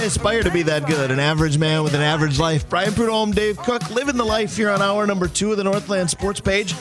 aspire to be that good. An average man with an average life. Brian Prudhomme, Dave Cook, living the life here on hour number 2 of the Northland Sports Page.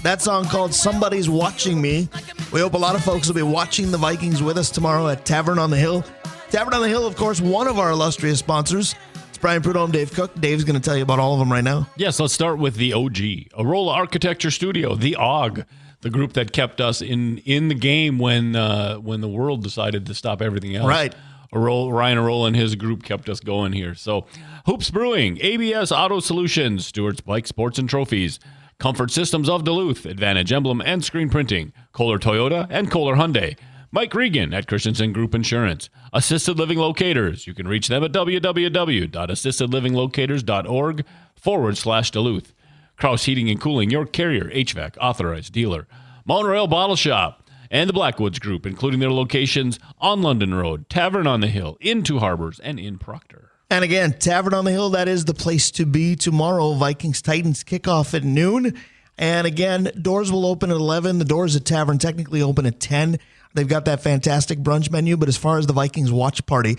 That song called Somebody's Watching Me. We hope a lot of folks will be watching the Vikings with us tomorrow at Tavern on the Hill. Tavern on the Hill, of course, one of our illustrious sponsors. It's Brian Prudhomme, Dave Cook. Dave's going to tell you about all of them right now. Yes, let's start with the OG, Arola Architecture Studio, the OG, the group that kept us in the game when the world decided to stop everything else. Right. Ryan Arola and his group kept us going here. So, Hoops Brewing, ABS Auto Solutions, Stewart's Bike Sports and Trophies, Comfort Systems of Duluth, Advantage Emblem and Screen Printing, Kohler Toyota and Kohler Hyundai, Mike Regan at Christensen Group Insurance, Assisted Living Locators. You can reach them at www.assistedlivinglocators.org/Duluth. Kraus Heating and Cooling, your carrier, HVAC, authorized dealer. Monorail Bottle Shop and the Blackwoods Group, including their locations on London Road, Tavern on the Hill, in Two Harbors, and in Proctor. And again, Tavern on the Hill, that is the place to be tomorrow. Vikings-Titans kickoff at noon. And again, doors will open at 11. The doors at Tavern technically open at 10. They've got that fantastic brunch menu, but as far as the Vikings watch party,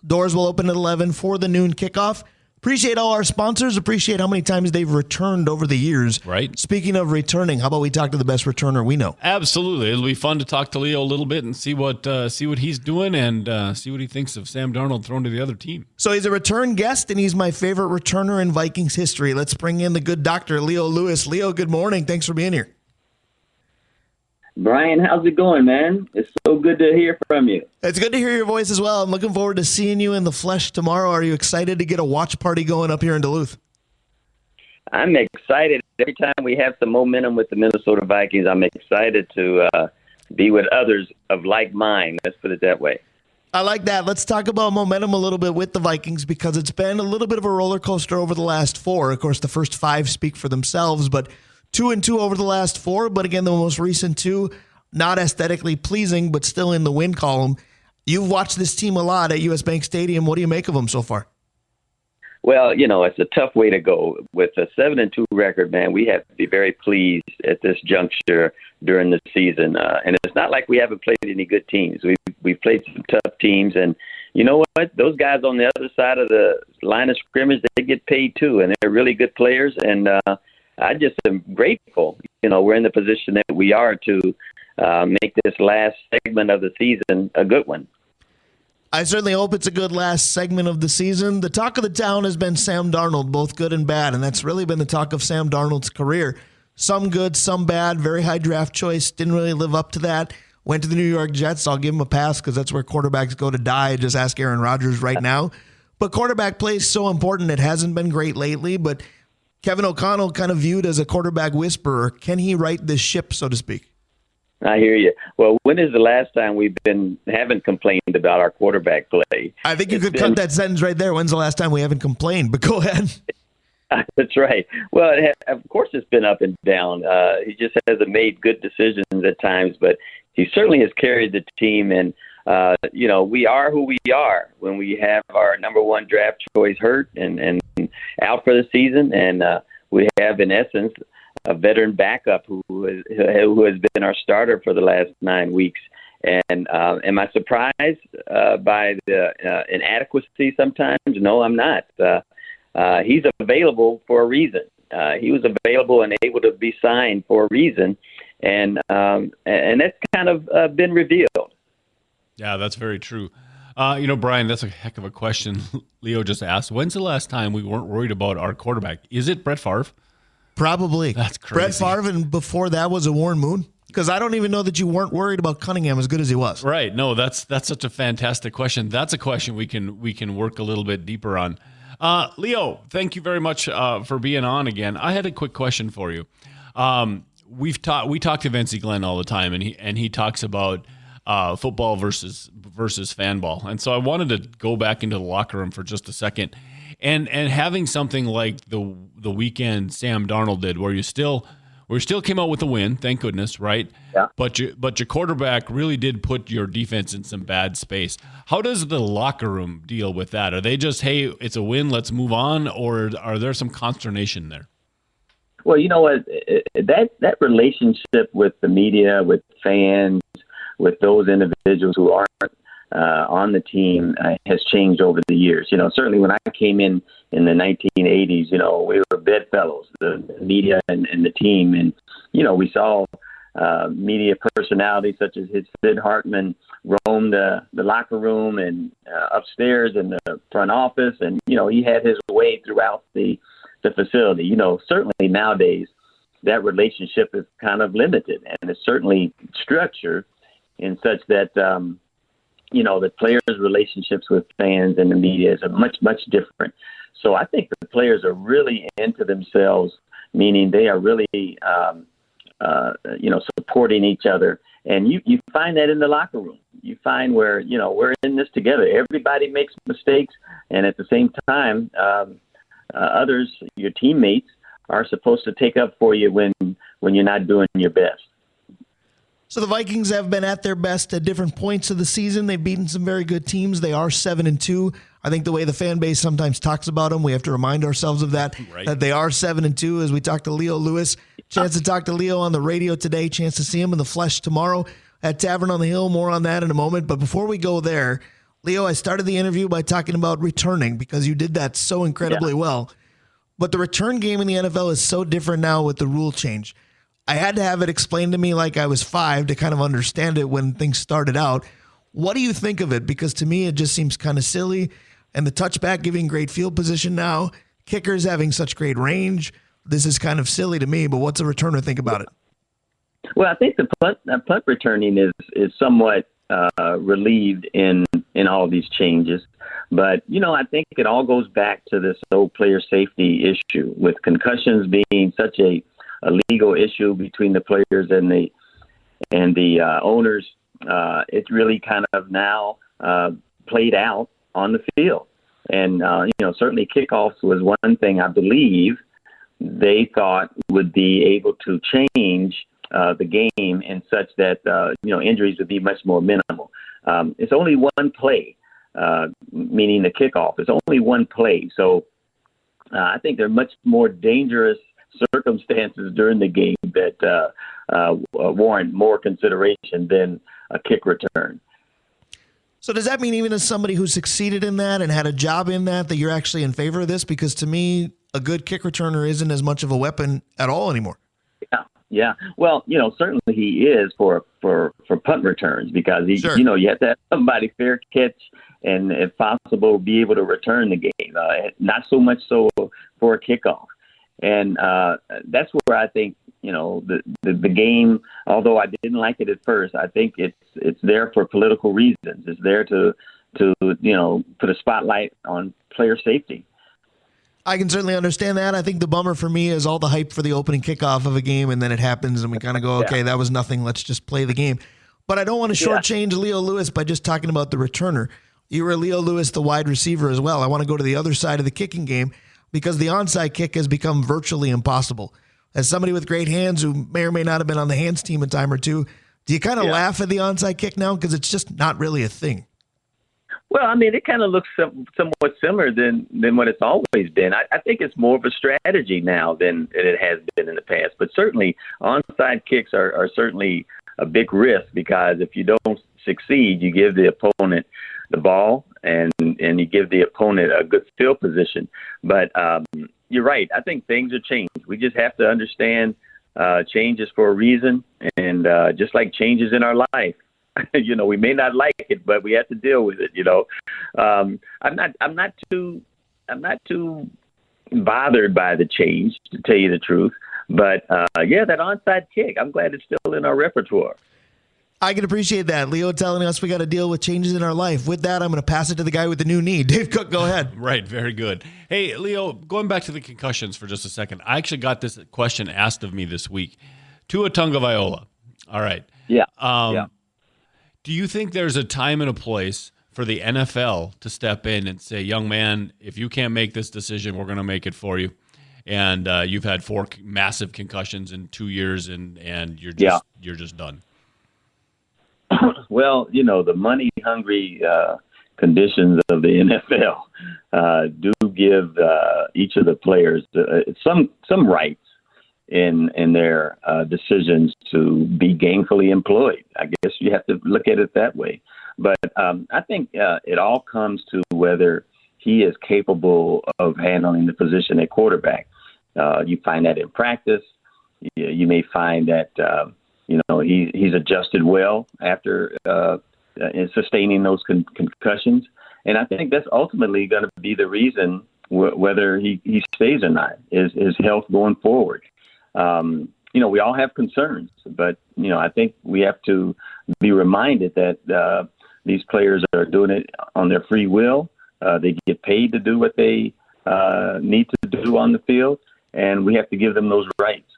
doors will open at 11 for the noon kickoff. Appreciate all our sponsors. Appreciate how many times they've returned over the years. Right. Speaking of returning, how about we talk to the best returner we know? Absolutely. It'll be fun to talk to Leo a little bit and see what he's doing and see what he thinks of Sam Darnold thrown to the other team. So he's a return guest, and he's my favorite returner in Vikings history. Let's bring in the good doctor, Leo Lewis. Leo, good morning. Thanks for being here. Brian, how's it going, man? It's so good to hear from you. It's good to hear your voice as well. I'm looking forward to seeing you in the flesh tomorrow. Are you excited to get a watch party going up here in Duluth? I'm excited. Every time we have some momentum with the Minnesota Vikings, I'm excited to be with others of like mind. Let's put it that way. I like that. Let's talk about momentum a little bit with the Vikings because it's been a little bit of a roller coaster over the last 4. Of course, the first 5 speak for themselves, but 2-2 over the last 4, but again, the most recent 2, not aesthetically pleasing, but still in the win column. You've watched this team a lot at US Bank Stadium. What do you make of them so far? Well, it's a tough way to go. With a 7-2 record, man, we have to be very pleased at this juncture during the season. And it's not like we haven't played any good teams. We've played some tough teams, and you know what? Those guys on the other side of the line of scrimmage, they get paid too, and they're really good players, and I just am grateful, we're in the position that we are to make this last segment of the season a good one. I certainly hope it's a good last segment of the season. The talk of the town has been Sam Darnold, both good and bad, and that's really been the talk of Sam Darnold's career. Some good, some bad, very high draft choice, didn't really live up to that. Went to the New York Jets. I'll give him a pass because that's where quarterbacks go to die. Just ask Aaron Rodgers right now. But quarterback play is so important. It hasn't been great lately, but Kevin O'Connell kind of viewed as a quarterback whisperer. Can he right this ship, so to speak? I hear you. Well, when is the last time we haven't complained about our quarterback play? I think you could cut that sentence right there. When's the last time we haven't complained? But go ahead. That's right. Well, of course it's been up and down. He just hasn't made good decisions at times, but he certainly has carried the team. And, we are who we are when we have our number 1 draft choice hurt and out for the season. And we have, in essence, a veteran backup who has been our starter for the last 9 weeks. And am I surprised by the inadequacy sometimes? No, I'm not. He's available for a reason. He was available and able to be signed for a reason, and that's kind of been revealed. Yeah, that's very true. Brian, that's a heck of a question. Leo just asked, when's the last time we weren't worried about our quarterback? Is it Brett Favre? Probably. That's crazy. Brett Favre, and before that was a Warren Moon? Because I don't even know that you weren't worried about Cunningham as good as he was. Right. No, that's such a fantastic question. That's a question we can work a little bit deeper on. Leo, thank you very much for being on again. I had a quick question for you. We talk to Vince Glenn all the time, and he talks about football versus fan ball. And so I wanted to go back into the locker room for just a second, and having something like the weekend Sam Darnold did, where we still came out with a win, thank goodness, right? Yeah. But your quarterback really did put your defense in some bad space. How does the locker room deal with that? Are they just, hey, it's a win, let's move on, or are there some consternation there? Well, you know what? That relationship with the media, with fans, with those individuals who aren't on the team has changed over the years. Certainly when I came in the 1980s, we were bedfellows, the media and the team. And, we saw media personalities such as Sid Hartman roam the locker room and upstairs in the front office. And, he had his way throughout the facility. Certainly nowadays that relationship is kind of limited, and it's certainly structured in such that, the players' relationships with fans and the media is much, much different. So I think the players are really into themselves, meaning they are really, supporting each other. And you find that in the locker room. You find where, we're in this together. Everybody makes mistakes. And at the same time, others, your teammates, are supposed to take up for you when you're not doing your best. So the Vikings have been at their best at different points of the season. They've beaten some very good teams. They are 7-2. I think the way the fan base sometimes talks about them, we have to remind ourselves of that, right, that they are 7-2 as we talk to Leo Lewis. Chance to talk to Leo on the radio today. Chance to see him in the flesh tomorrow at Tavern on the Hill. More on that in a moment. But before we go there, Leo, I started the interview by talking about returning because you did that so incredibly well. But the return game in the NFL is so different now with the rule change. I had to have it explained to me like I was 5 to kind of understand it when things started out. What do you think of it? Because to me, it just seems kind of silly. And the touchback giving great field position now, kickers having such great range. This is kind of silly to me, but what's a returner think about it? Well, I think the punt returning is somewhat relieved in all these changes. But, I think it all goes back to this whole player safety issue with concussions being such a legal issue between the players and the owners. It's really kind of now played out on the field. And, certainly kickoffs was one thing I believe they thought would be able to change the game in such that, injuries would be much more minimal. It's only one play, meaning the kickoff. It's only one play. So I think there are much more dangerous circumstances during the game that warrant more consideration than a kick return. So does that mean even as somebody who succeeded in that and had a job in that you're actually in favor of this? Because to me, a good kick returner isn't as much of a weapon at all anymore. Yeah. Well, certainly he is for punt returns because Sure. You have to have somebody fair catch and, if possible, be able to return the game. Not so much so for a kickoff. And that's where I think, the game, although I didn't like it at first, I think it's there for political reasons. It's there to put a spotlight on player safety. I can certainly understand that. I think the bummer for me is all the hype for the opening kickoff of a game, and then it happens, and we kind of go, okay, that was nothing. Let's just play the game. But I don't want to shortchange Leo Lewis by just talking about the returner. You were Leo Lewis, the wide receiver as well. I want to go to the other side of the kicking game because the onside kick has become virtually impossible. As somebody with great hands who may or may not have been on the hands team a time or two, do you kind of laugh at the onside kick now because it's just not really a thing? Well, I mean, it kind of looks somewhat similar than what it's always been. I think it's more of a strategy now than it has been in the past. But certainly, onside kicks are certainly a big risk because if you don't succeed, you give the opponent the ball and you give the opponent a good field position. But you're right. I think things are changed. We just have to understand changes for a reason, and just like changes in our life. We may not like it, but we have to deal with it. I'm not too bothered by the change, to tell you the truth. But that onside kick, I'm glad it's still in our repertoire. I can appreciate that. Leo telling us we got to deal with changes in our life. With that, I'm going to pass it to the guy with the new knee. Dave Cook, go ahead. Right, very good. Hey, Leo, going back to the concussions for just a second. I actually got this question asked of me this week. Tua Tagovailoa. All right. Yeah. Do you think there's a time and a place for the NFL to step in and say, young man, if you can't make this decision, we're going to make it for you? And you've had 4 massive concussions in 2 years, and you're just done. Well, the money-hungry conditions of the NFL do give each of the players some rights in their decisions to be gainfully employed. I guess you have to look at it that way. But I think it all comes to whether he is capable of handling the position at quarterback. You find that in practice. You may find that he's adjusted well after in sustaining those concussions, and I think that's ultimately going to be the reason whether he stays or not is his health going forward. We all have concerns, but I think we have to be reminded that these players are doing it on their free will. They get paid to do what they need to do on the field, and we have to give them those rights.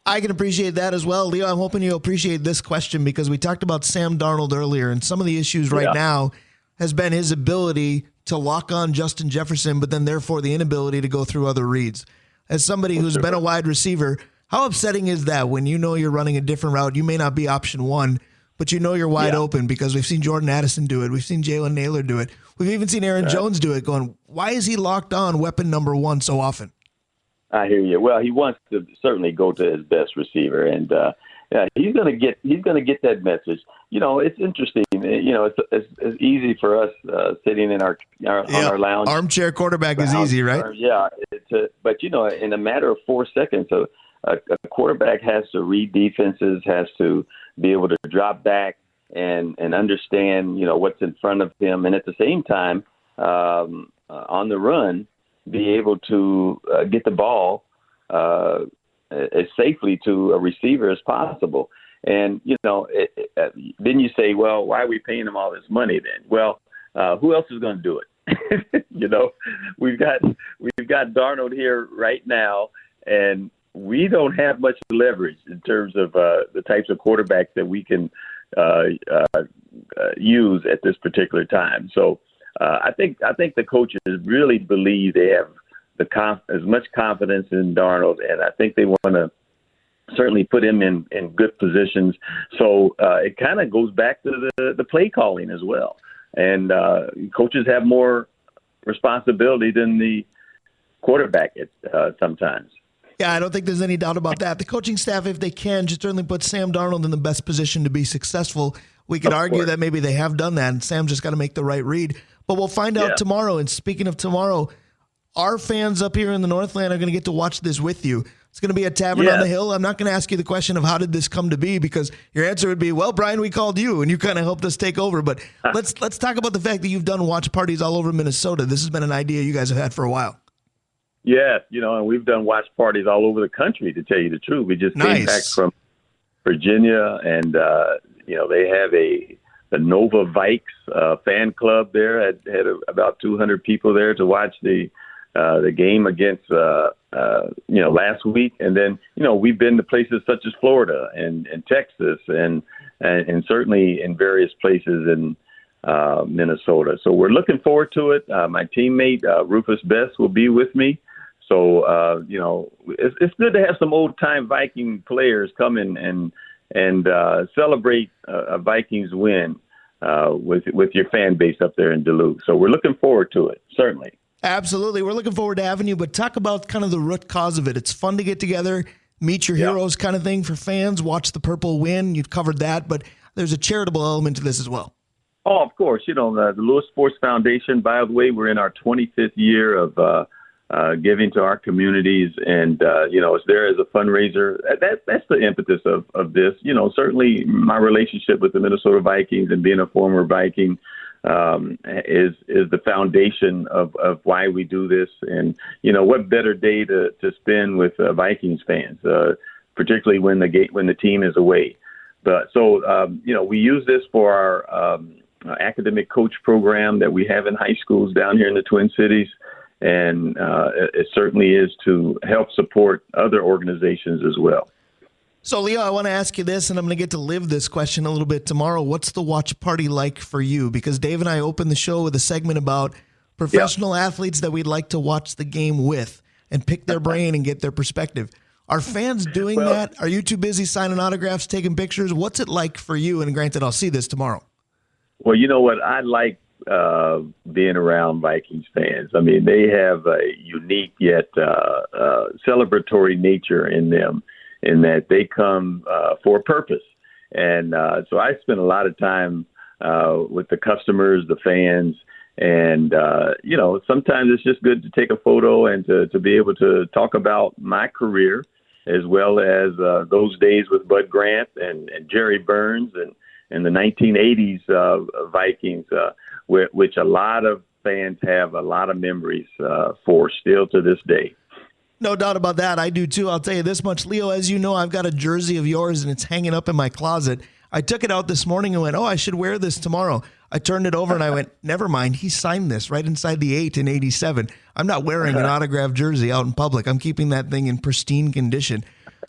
I can appreciate that as well. Leo, I'm hoping you appreciate this question because we talked about Sam Darnold earlier, and some of the issues right now has been his ability to lock on Justin Jefferson, but then therefore the inability to go through other reads. As somebody who's been a wide receiver, how upsetting is that when you know you're running a different route? You may not be option one, but you know you're wide open because we've seen Jordan Addison do it. We've seen Jalen Naylor do it. We've even seen Aaron Jones do it, going, why is he locked on weapon number one so often? I hear you. Well, he wants to certainly go to his best receiver, and he's going to get that message. It's interesting. It's easy for us sitting in our on our lounge. Armchair quarterback is easy, right? But in a matter of 4 seconds, a quarterback has to read defenses, has to be able to drop back and understand what's in front of him, and at the same time on the run, be able to get the ball as safely to a receiver as possible. And, then you say, well, why are we paying him all this money then? Well, who else is going to do it? We've got Darnold here right now, and we don't have much leverage in terms of the types of quarterbacks that we can use at this particular time. So I think the coaches really believe they have as much confidence in Darnold, and I think they want to certainly put him in good positions. So it kind of goes back to the play calling as well. And coaches have more responsibility than the quarterback sometimes. Yeah, I don't think there's any doubt about that. The coaching staff, if they can, just certainly put Sam Darnold in the best position to be successful. We could argue that maybe they have done that, and Sam just got to make the right read. But we'll find out tomorrow. And speaking of tomorrow, our fans up here in the Northland are going to get to watch this with you. It's going to be a Tavern on the Hill. I'm not going to ask you the question of how did this come to be, because your answer would be, well, Brian, we called you, and you kind of helped us take over. But let's talk about the fact that you've done watch parties all over Minnesota. This has been an idea you guys have had for a while. Yes, and we've done watch parties all over the country, to tell you the truth. We just came back from Virginia, and they have the Nova Vikes fan club there. Had about 200 people there to watch the game against last week, and then we've been to places such as Florida and Texas and certainly in various places in Minnesota. So we're looking forward to it. My teammate Rufus Best will be with me. So it's good to have some old time Viking players come in and celebrate a Vikings win with your fan base up there in Duluth. So we're looking forward to it, certainly. Absolutely. We're looking forward to having you, but talk about kind of the root cause of it. It's fun to get together, meet your heroes kind of thing for fans, watch the Purple win. You've covered that, but there's a charitable element to this as well. Oh, of course. The Lewis Sports Foundation, by the way, we're in our 25th year of giving to our communities, and it's there as a fundraiser. That's the impetus of this. Certainly my relationship with the Minnesota Vikings and being a former Viking is the foundation of why we do this. And what better day to spend with Vikings fans, particularly when the team is away. But so we use this for our academic coach program that we have in high schools down here in the Twin Cities. And it certainly is to help support other organizations as well. So, Leo, I want to ask you this, and I'm going to get to live this question a little bit tomorrow. What's the watch party like for you? Because Dave and I opened the show with a segment about professional athletes that we'd like to watch the game with and pick their brain and get their perspective. Are fans doing that? Are you too busy signing autographs, taking pictures? What's it like for you? And granted, I'll see this tomorrow. Well, you know what? I like being around Vikings fans. I mean, they have a unique yet celebratory nature in them, in that they come for a purpose. And so I spend a lot of time with the customers, the fans. And, sometimes it's just good to take a photo and to be able to talk about my career as well as those days with Bud Grant and Jerry Burns and the 1980s Vikings, which a lot of fans have a lot of memories for still to this day. No doubt about that. I do too. I'll tell you this much, Leo, as you know, I've got a jersey of yours and it's hanging up in my closet. I took it out this morning and went, I should wear this tomorrow. I turned it over and I went, never mind. He signed this right inside the 8 in 87. I'm not wearing an autographed jersey out in public. I'm keeping that thing in pristine condition.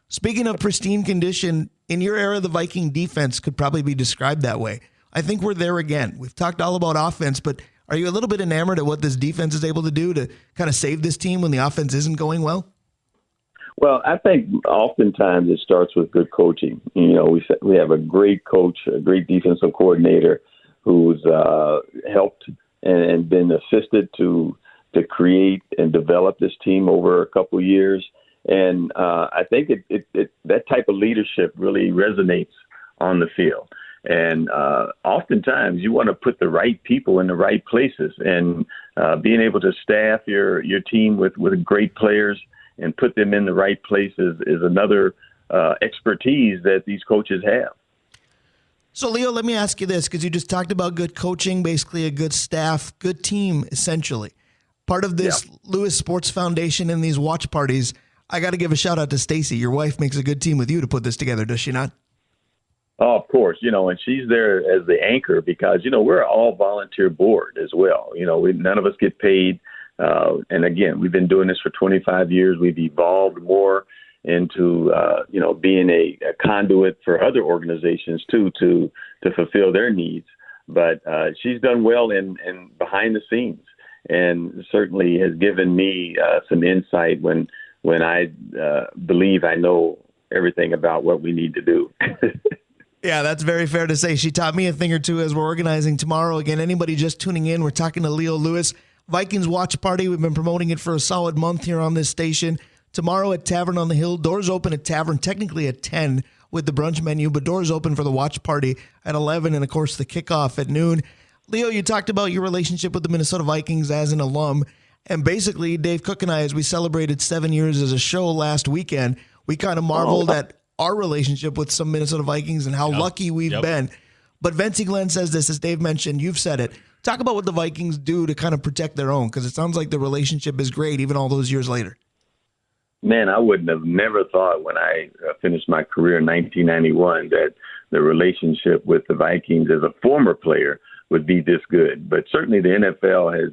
Speaking of pristine condition, in your era, the Viking defense could probably be described that way. I think we're there again. We've talked all about offense, but are you a little bit enamored at what this defense is able to do to kind of save this team when the offense isn't going well? Well, I think oftentimes it starts with good coaching. We have a great coach, a great defensive coordinator who's helped and been assisted to create and develop this team over a couple of years. And I think that type of leadership really resonates on the field. And oftentimes you want to put the right people in the right places, and being able to staff your team with great players and put them in the right places is another expertise that these coaches have. So, Leo, let me ask you this, because you just talked about good coaching, basically a good staff, good team, essentially. Part of this Lewis Sports Foundation and these watch parties, I got to give a shout out to Stacy. Your wife makes a good team with you to put this together, does she not? Oh, of course, and she's there as the anchor because, we're all volunteer board as well. None of us get paid. And again, we've been doing this for 25 years. We've evolved more into, being a conduit for other organizations too, to fulfill their needs. But she's done well in behind the scenes, and certainly has given me some insight when I believe I know everything about what we need to do. Yeah, that's very fair to say. She taught me a thing or two as we're organizing tomorrow. Again, anybody just tuning in, we're talking to Leo Lewis. Vikings Watch Party. We've been promoting it for a solid month here on this station. Tomorrow at Tavern on the Hill. Doors open at Tavern, technically at 10 with the brunch menu, but doors open for the watch party at 11, and, of course, the kickoff at noon. Leo, you talked about your relationship with the Minnesota Vikings as an alum, and basically Dave Cook and I, as we celebrated 7 years as a show last weekend, we kind of marveled at our relationship with some Minnesota Vikings and how lucky we've been. But Venti Glenn says this, as Dave mentioned, you've said it. Talk about what the Vikings do to kind of protect their own, because it sounds like the relationship is great even all those years later. Man, I wouldn't have never thought when I finished my career in 1991 that the relationship with the Vikings as a former player would be this good. But certainly the NFL has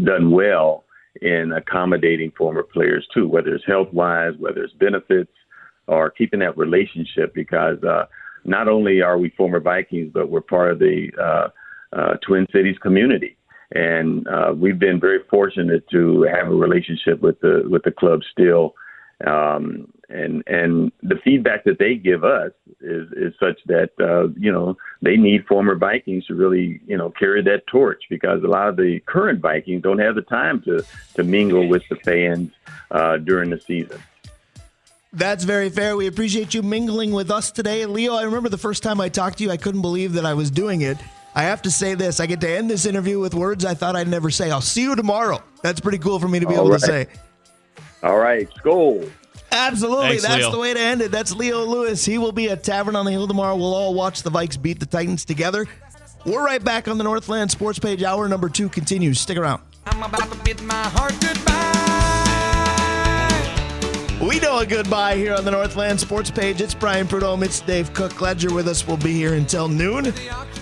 done well in accommodating former players too, whether it's health-wise, whether it's benefits, or keeping that relationship, because not only are we former Vikings, but we're part of the Twin Cities community. And we've been very fortunate to have a relationship with the club still. And the feedback that they give us is such that, they need former Vikings to really, carry that torch, because a lot of the current Vikings don't have the time to mingle with the fans during the season. That's very fair. We appreciate you mingling with us today. Leo, I remember the first time I talked to you, I couldn't believe that I was doing it. I have to say this. I get to end this interview with words I thought I'd never say. I'll see you tomorrow. That's pretty cool for me to be able to say. All right. Skol. Absolutely. Thanks, that's Leo. the way to end it. That's Leo Lewis. He will be at Tavern on the Hill tomorrow. We'll all watch the Vikes beat the Titans together. We're right back on the Northland Sports Page. Hour number 2 continues. Stick around. I'm about to bid my heart goodbye. We know a goodbye here on the Northland Sports Page. It's Brian Prudhomme. It's Dave Cook. Glad you're with us. We'll be here until noon.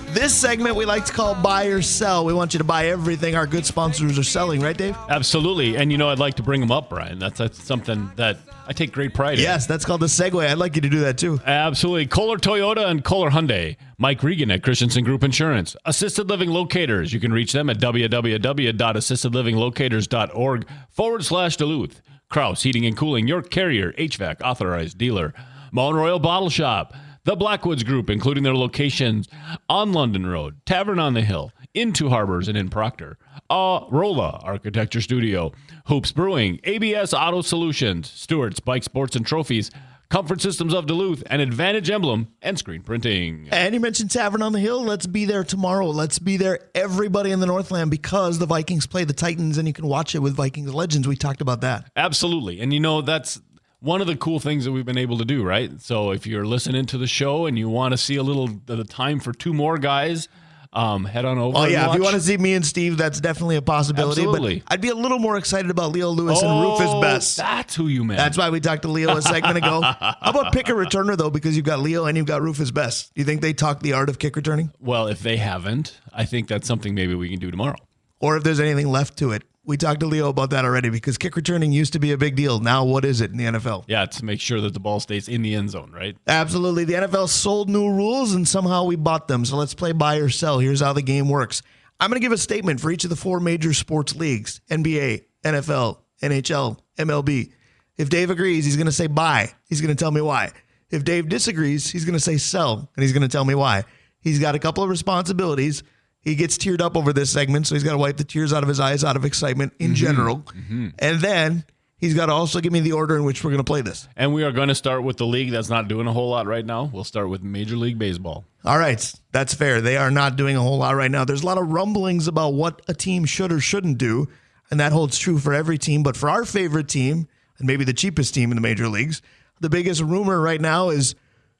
This segment we like to call Buy or Sell. We want you to buy everything our good sponsors are selling. Right, Dave? Absolutely. And, I'd like to bring them up, Brian. That's something that I take great pride in. Yes, that's called the segue. I'd like you to do that, too. Absolutely. Kohler Toyota and Kohler Hyundai. Mike Regan at Christensen Group Insurance. Assisted Living Locators. You can reach them at www.assistedlivinglocators.org/Duluth. Kraus Heating and Cooling, your carrier, HVAC authorized dealer. Mountain Royal Bottle Shop. The Blackwoods Group, including their locations on London Road, Tavern on the Hill, in Two Harbors, and in Proctor. Rolla Architecture Studio. Hoops Brewing. ABS Auto Solutions. Stewart's Bike Sports and Trophies. Comfort Systems of Duluth, and Advantage Emblem and Screen Printing. And you mentioned Tavern on the Hill. Let's be there tomorrow. Let's be there, everybody in the Northland, because the Vikings play the Titans, and you can watch it with Vikings Legends. We talked about that. Absolutely. And that's one of the cool things that we've been able to do, right? So if you're listening to the show and you want to see a little the time for two more guys, head on over. Oh, yeah. And watch. If you want to see me and Steve, that's definitely a possibility. Absolutely. But I'd be a little more excited about Leo Lewis and Rufus Best. That's who you meant. That's why we talked to Leo a segment ago. How about pick a returner, though, because you've got Leo and you've got Rufus Best. Do you think they talk the art of kick returning? Well, if they haven't, I think that's something maybe we can do tomorrow. Or if there's anything left to it. We talked to Leo about that already because kick returning used to be a big deal. Now, what is it in the NFL? Yeah, to make sure that the ball stays in the end zone, right? Absolutely. The NFL sold new rules, and somehow we bought them. So let's play buy or sell. Here's how the game works. I'm going to give a statement for each of the four major sports leagues, NBA, NFL, NHL, MLB. If Dave agrees, he's going to say buy. He's going to tell me why. If Dave disagrees, he's going to say sell, and he's going to tell me why. He's got a couple of responsibilities. He gets teared up over this segment, so he's got to wipe the tears out of his eyes out of excitement in general. Mm-hmm. And then he's got to also give me the order in which we're going to play this. And we are going to start with the league that's not doing a whole lot right now. We'll start with Major League Baseball. All right. That's fair. They are not doing a whole lot right now. There's a lot of rumblings about what a team should or shouldn't do, and that holds true for every team. But for our favorite team, and maybe the cheapest team in the major leagues, the biggest rumor right now is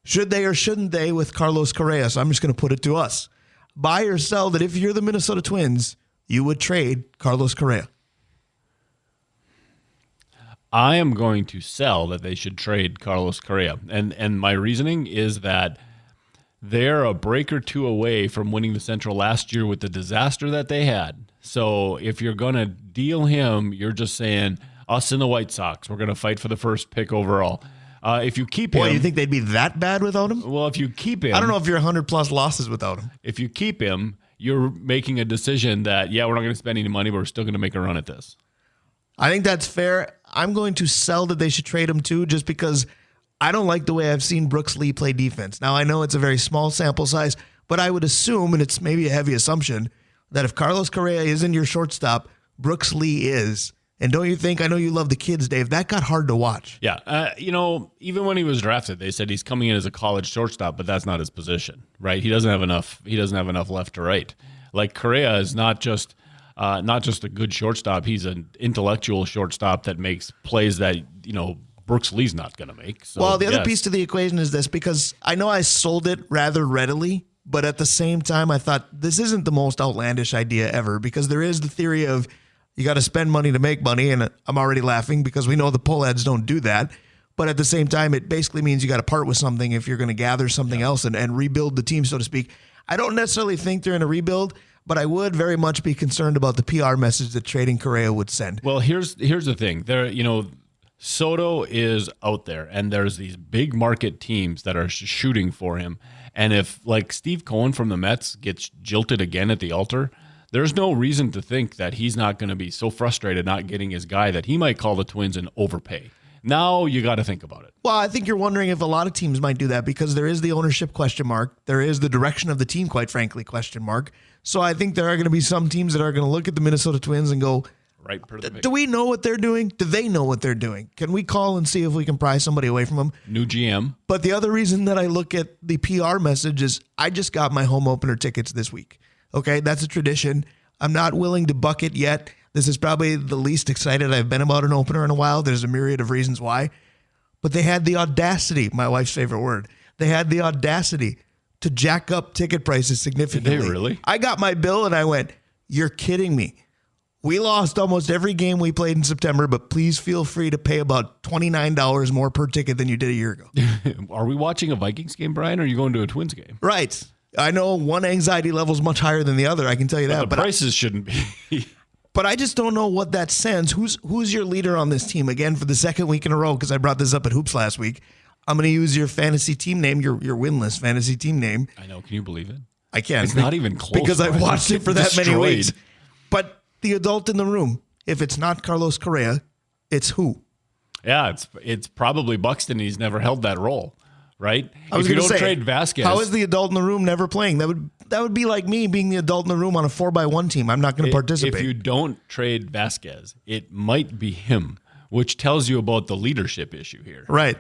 should they or shouldn't they with Carlos Correa? So I'm just going to put it to us. Buy or sell that if you're the Minnesota Twins, you would trade Carlos Correa. I am going to sell that they should trade Carlos Correa. And my reasoning is that they're a break or two away from winning the Central last year with the disaster that they had. So if you're going to deal him, you're just saying, us and the White Sox, we're going to fight for the first pick overall. If you keep him... Boy, you think they'd be that bad without him? Well, if you keep him... I don't know if you're 100-plus losses without him. If you keep him, you're making a decision that, yeah, we're not going to spend any money, but we're still going to make a run at this. I think that's fair. I'm going to sell that they should trade him, too, just because I don't like the way I've seen Brooks Lee play defense. Now, I know it's a very small sample size, but I would assume, and it's maybe a heavy assumption, that if Carlos Correa isn't your shortstop, Brooks Lee is. And don't you think, I know you love the kids, Dave, that got hard to watch. Yeah. Even when he was drafted, they said he's coming in as a college shortstop, but that's not his position, right? He doesn't have enough left to right. Like Correa is not just a good shortstop. He's an intellectual shortstop that makes plays that, Brooks Lee's not going to make. So, well, the other piece to the equation is this, because I know I sold it rather readily, but at the same time, I thought this isn't the most outlandish idea ever, because there is the theory of you got to spend money to make money, and I'm already laughing because we know the pull ads don't do that. But at the same time, it basically means you got to part with something if you're going to gather something else and rebuild the team, so to speak. I don't necessarily think they're in a rebuild, but I would very much be concerned about the PR message that trading Correa would send. Well, here's the thing. Soto is out there, and there's these big market teams that are shooting for him. And if, like, Steve Cohen from the Mets gets jilted again at the altar, there's no reason to think that he's not going to be so frustrated not getting his guy that he might call the Twins and overpay. Now you got to think about it. Well, I think you're wondering if a lot of teams might do that because there is the ownership question mark. There is the direction of the team, quite frankly, question mark. So I think there are going to be some teams that are going to look at the Minnesota Twins and go, right, do we know what they're doing? Do they know what they're doing? Can we call and see if we can pry somebody away from them? New GM. But the other reason that I look at the PR message is I just got my home opener tickets this week. Okay, that's a tradition. I'm not willing to buck it yet. This is probably the least excited I've been about an opener in a while. There's a myriad of reasons why. But they had the audacity, my wife's favorite word, they had the audacity to jack up ticket prices significantly. Did they really? I got my bill and I went, you're kidding me. We lost almost every game we played in September, but please feel free to pay about $29 more per ticket than you did a year ago. Are we watching a Vikings game, Brian, or are you going to a Twins game? Right. I know one anxiety level is much higher than the other. I can tell you that. But the prices shouldn't be. But I just don't know what that sends. Who's your leader on this team? Again, for the second week in a row, because I brought this up at Hoops last week. I'm going to use your fantasy team name, your winless fantasy team name. I know. Can you believe it? I can't. It's not even close. Because I've watched it for that many weeks. Destroyed. But the adult in the room, if it's not Carlos Correa, it's who? Yeah, it's probably Buxton. He's never held that role, right? If you don't trade Vasquez. How is the adult in the room never playing? That would be like me being the adult in the room on a 4x1 team. I'm not going to participate. If you don't trade Vasquez, it might be him, which tells you about the leadership issue here. Right.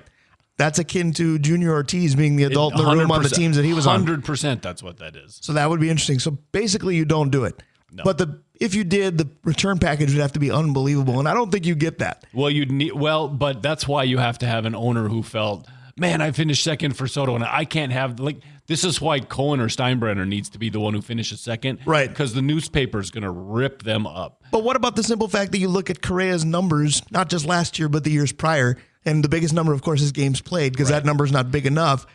That's akin to Junior Ortiz being the adult in the room on the teams that he was on. 100% that's what that is. So that would be interesting. So basically you don't do it. No. But if you did, the return package would have to be unbelievable, and I don't think you get that. Well, but that's why you have to have an owner who felt, man, I finished second for Soto, and I can't have, this is why Cohen or Steinbrenner needs to be the one who finishes second. Right. Because the newspaper is going to rip them up. But what about the simple fact that you look at Correa's numbers, not just last year, but the years prior, and the biggest number, of course, is games played, because that number is not big enough,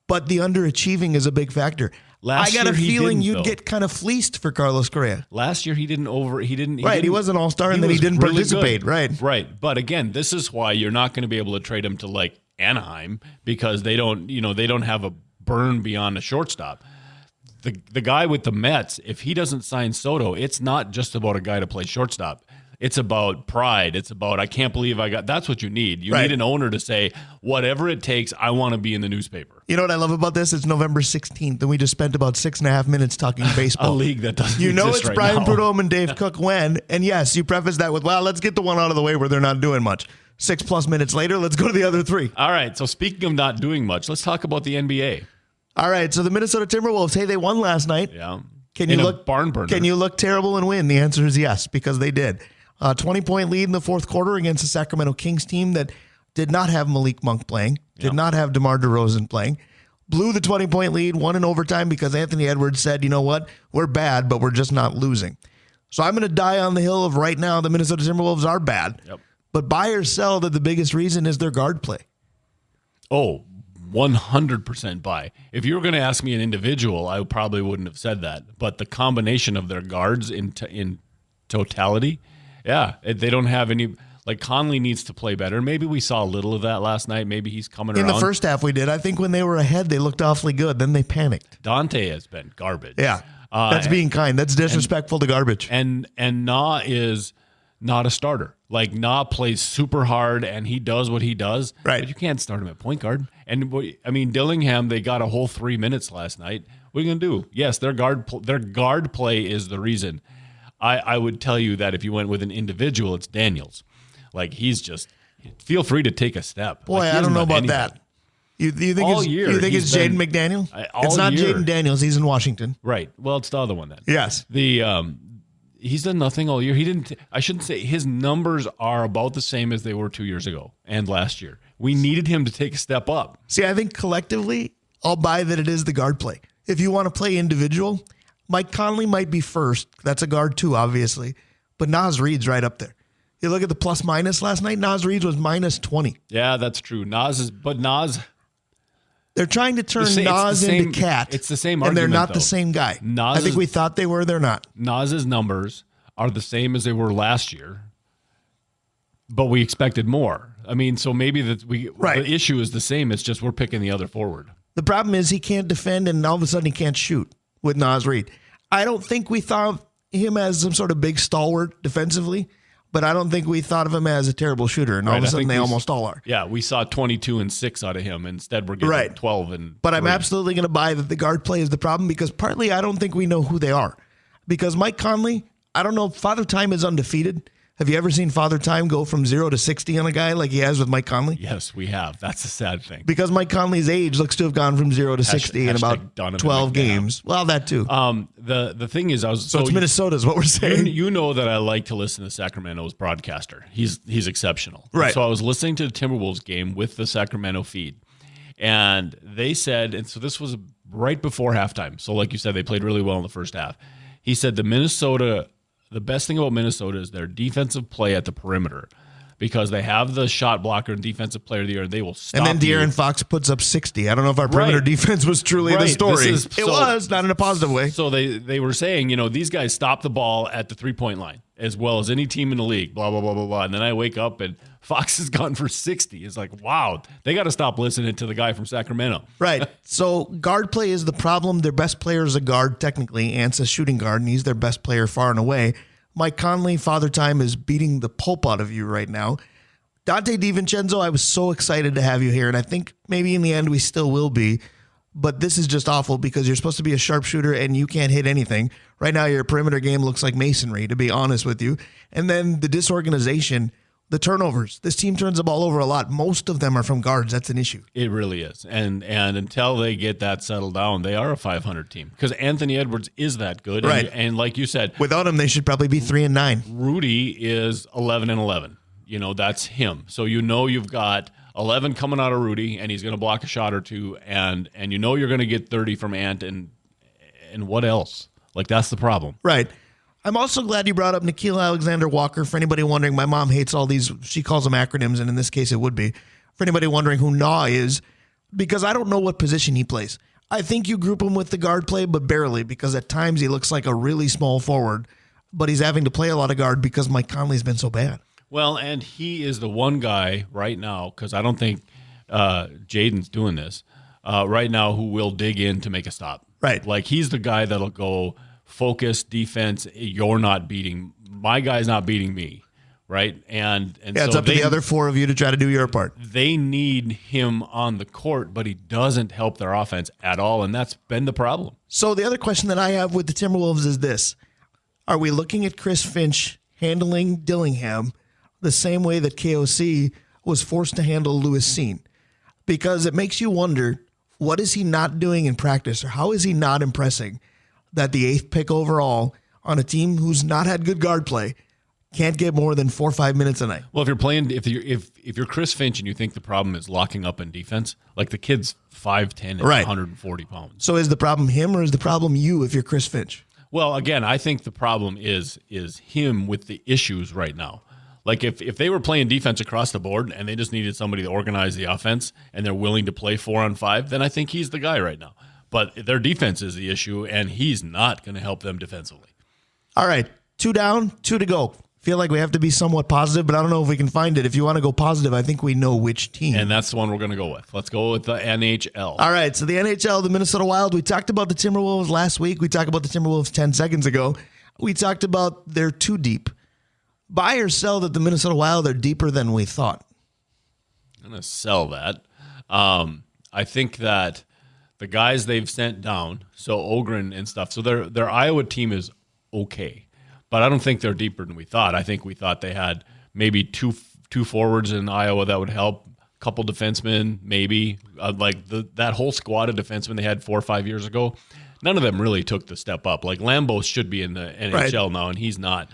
but the underachieving is a big factor. I got a feeling you'd get kind of fleeced for Carlos Correa. Last year he didn't. He was an all-star and then he didn't participate. Good. Right. But again, this is why you're not going to be able to trade him to Anaheim, because they don't have a burn beyond a shortstop. The guy with the Mets, if he doesn't sign Soto, it's not just about a guy to play shortstop. It's about pride. It's about, I can't believe that's what you need. You need an owner to say, whatever it takes, I want to be in the newspaper. You know what I love about this? It's November 16th, and we just spent about 6.5 minutes talking baseball. A league that doesn't exist it's right Brian now. Prudhomme and Dave Cook when, and yes, you preface that with, well, let's get the one out of the way where they're not doing much. 6+ minutes later, let's go to the other 3. All right, so speaking of not doing much, let's talk about the NBA. All right, so the Minnesota Timberwolves, hey, they won last night. Yeah. Can you look barn burner? Can you look terrible and win? The answer is yes, because they did. 20-point lead in the fourth quarter against the Sacramento Kings team that did not have Malik Monk playing, did not have DeMar DeRozan playing. Blew the 20-point lead, won in overtime because Anthony Edwards said, you know what, we're bad, but we're just not losing. So I'm going to die on the hill of right now the Minnesota Timberwolves are bad. Yep. But buy or sell that the biggest reason is their guard play. Oh, 100% buy. If you were going to ask me an individual, I probably wouldn't have said that. But the combination of their guards in totality, they don't have any. Conley needs to play better. Maybe we saw a little of that last night. Maybe he's coming around. In the first half we did. I think when they were ahead, they looked awfully good. Then they panicked. Dante has been garbage. Yeah, that's being kind. That's disrespectful to garbage. And Na is not a starter. Na plays super hard, and he does what he does. Right. But you can't start him at point guard. And, Dillingham, they got a whole 3 minutes last night. What are you going to do? Yes, their guard play is the reason. I would tell you that if you went with an individual, it's Daniels. He's just, feel free to take a step. Boy, I don't know about that. You think it's Jaden McDaniel? It's not Jaden Daniels. He's in Washington. Right. Well, it's the other one then. Yes. He's done nothing all year. I shouldn't say his numbers are about the same as they were 2 years ago and last year. We needed him to take a step up. See, I think collectively, I'll buy that it is the guard play. If you want to play individual, Mike Conley might be first. That's a guard too, obviously. But Naz Reid's right up there. You look at the plus minus last night, Naz Reid was minus 20. Yeah, that's true. They're trying to turn Naz into Cat. It's the same argument, and they're not the same guy. I think we thought they were, they're not. Naz's numbers are the same as they were last year, but we expected more. So maybe the issue is the same. It's just we're picking the other forward. The problem is he can't defend, and all of a sudden he can't shoot with Naz Reid. I don't think we thought of him as some sort of big stalwart defensively, but I don't think we thought of him as a terrible shooter, and all of a sudden they almost all are. Yeah, we saw 22 and 6 out of him. Instead, we're getting 12 and. But I'm absolutely going to buy that the guard play is the problem, because partly I don't think we know who they are. Because Mike Conley, I don't know, Father Time is undefeated. Have you ever seen Father Time go from 0 to 60 on a guy like he has with Mike Conley? Yes, we have. That's a sad thing. Because Mike Conley's age looks to have gone from 0 to 60 in about 12 games. Well, that too. The thing is, it's Minnesota is what we're saying. You know that I like to listen to Sacramento's broadcaster. He's exceptional. Right. So I was listening to the Timberwolves game with the Sacramento feed, and they said, and so this was right before halftime. So like you said, they played really well in the first half. He said the best thing about Minnesota is their defensive play at the perimeter, because they have the shot blocker and defensive player of the year. They will stop. And then De'Aaron Fox puts up 60. I don't know if our perimeter defense was truly the story. It was, not in a positive way. So they were saying, these guys stop the ball at the 3-point line as well as any team in the league, blah, blah, blah, blah, blah. And then I wake up and Fox has gone for 60. It's like, wow, they got to stop listening to the guy from Sacramento. Right. So guard play is the problem. Their best player is a guard, technically. Ant's a shooting guard, and he's their best player far and away. Mike Conley, Father Time, is beating the pulp out of you right now. Dante DiVincenzo, I was so excited to have you here, and I think maybe in the end we still will be. But this is just awful because you're supposed to be a sharpshooter and you can't hit anything. Right now, your perimeter game looks like masonry, to be honest with you. And then the disorganization, the turnovers. This team turns the ball over a lot. Most of them are from guards. That's an issue. It really is. And until they get that settled down, they are a 500 team because Anthony Edwards is that good. Right. And like you said, without him, they should probably be 3-9. Rudy is 11-11. That's him. So you've got 11 coming out of Rudy, and he's going to block a shot or two, and you're going to get 30 from Ant, and what else? Like, that's the problem. Right. I'm also glad you brought up Nickeil Alexander-Walker. For anybody wondering, my mom hates all these, she calls them acronyms, and in this case it would be. For anybody wondering who NAW is, because I don't know what position he plays. I think you group him with the guard play, but barely, because at times he looks like a really small forward, but he's having to play a lot of guard because Mike Conley's been so bad. Well, and he is the one guy right now, because I don't think Jaden's doing this, right now who will dig in to make a stop. Right. Like, he's the guy that'll go focus, defense, you're not beating, my guy's not beating me, right? And yeah, it's up to the other four of you to try to do your part. They need him on the court, but he doesn't help their offense at all, and that's been the problem. So the other question that I have with the Timberwolves is this. Are we looking at Chris Finch handling Dillingham the same way that KOC was forced to handle Lewis Seen? Because it makes you wonder, what is he not doing in practice, or how is he not impressing that the 8th pick overall on a team who's not had good guard play can't get more than 4 or 5 minutes a night? Well, if you're Chris Finch and you think the problem is locking up in defense, like, the kid's 5'10" and right. 140 pounds. So is the problem him, or is the problem you if you're Chris Finch? Well, again, I think the problem is him with the issues right now. Like, if they were playing defense across the board and they just needed somebody to organize the offense and they're willing to play 4-on-5, then I think he's the guy right now. But their defense is the issue, and he's not going to help them defensively. All right, 2 down, 2 to go. Feel like we have to be somewhat positive, but I don't know if we can find it. If you want to go positive, I think we know which team. And that's the one we're going to go with. Let's go with the NHL. All right, so the NHL, the Minnesota Wild, we talked about the Timberwolves last week. We talked about the Timberwolves 10 seconds ago. We talked about they're too deep. Buy or sell that the Minnesota Wild are deeper than we thought? I'm going to sell that. I think that the guys they've sent down, so Ogren and stuff, so their Iowa team is okay. But I don't think they're deeper than we thought. I think we thought they had maybe two forwards in Iowa that would help, a couple defensemen, maybe. That whole squad of defensemen they had 4 or 5 years ago, none of them really took the step up. Like, Lambos should be in the NHL now, and he's not.